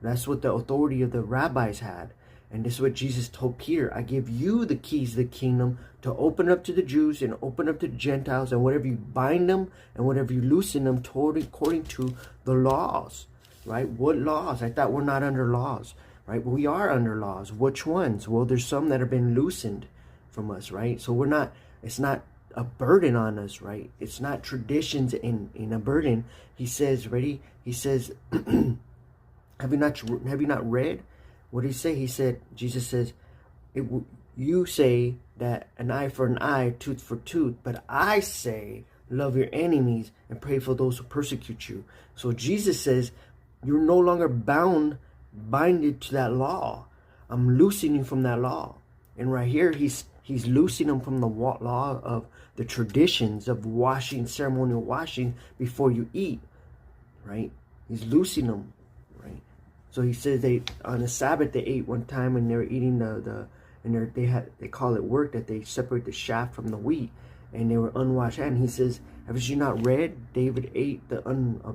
That's what the authority of the rabbis had. And this is what Jesus told Peter. I give you the keys to the kingdom to open up to the Jews and open up to the Gentiles, and whatever you bind them and whatever you loosen them according to the laws, right? What laws? I thought we're not under laws, right? We are under laws. Which ones? Well, there's some that have been loosened from us, right? So we're not, it's not a burden on us, right? It's not traditions in a burden. He says, ready? He says, have you not read? What did he say? He said, Jesus says, you say that an eye for an eye, tooth for tooth, but I say, love your enemies and pray for those who persecute you. So Jesus says, you're no longer binded to that law. I'm loosening you from that law. And right here, he's loosening them from the law of the traditions of washing, ceremonial washing before you eat, right? He's loosening them, right? So he says they on the Sabbath they ate one time and they were eating they call it work, that they separate the chaff from the wheat, and they were unwashed hands. And he says, have you not read David ate the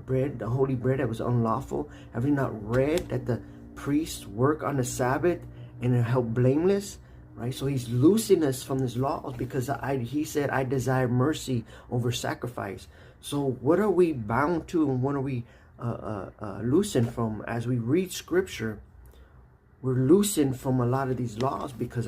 bread, the holy bread that was unlawful? Have you not read that the priests work on the Sabbath and are held blameless? Right? So he's loosening us from his laws because he said, I desire mercy over sacrifice. So what are we bound to and what are we loosened from? As we read scripture, we're loosened from a lot of these laws because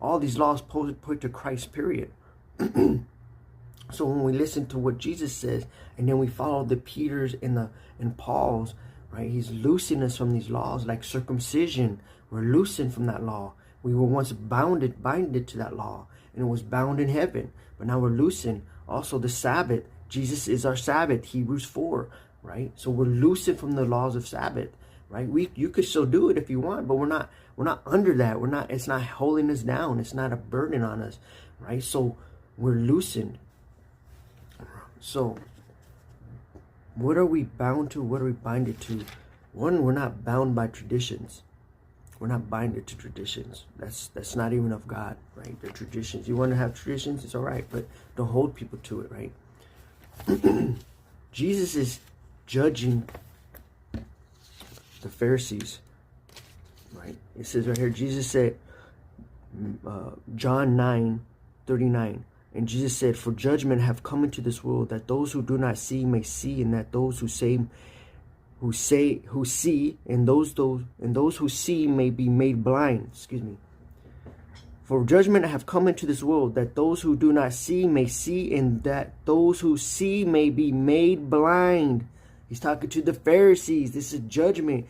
all these laws point to Christ, period. So when we listen to what Jesus says and then we follow the Peters and Paul's, right? He's loosening us from these laws like circumcision. We're loosened from that law. We were once binded to that law, and it was bound in heaven. But now we're loosened. Also the Sabbath. Jesus is our Sabbath, Hebrews 4, right? So we're loosened from the laws of Sabbath, right? You could still do it if you want, but we're not under that. It's not holding us down. It's not a burden on us, right? So we're loosened. So what are we bound to? What are we binded to? One, we're not bound by traditions. We're not binded to traditions. That's not even of God, right? They're traditions. You want to have traditions, it's all right, but don't hold people to it, right? Jesus is judging the Pharisees, right? It says right here, Jesus said, John 9:39, and Jesus said, for judgment have come into this world, that those who do not see may see, and that those who see and those who see may be made blind. For judgment have come into this world, that those who do not see may see, and that those who see may be made blind. He's talking to the Pharisees. This is judgment.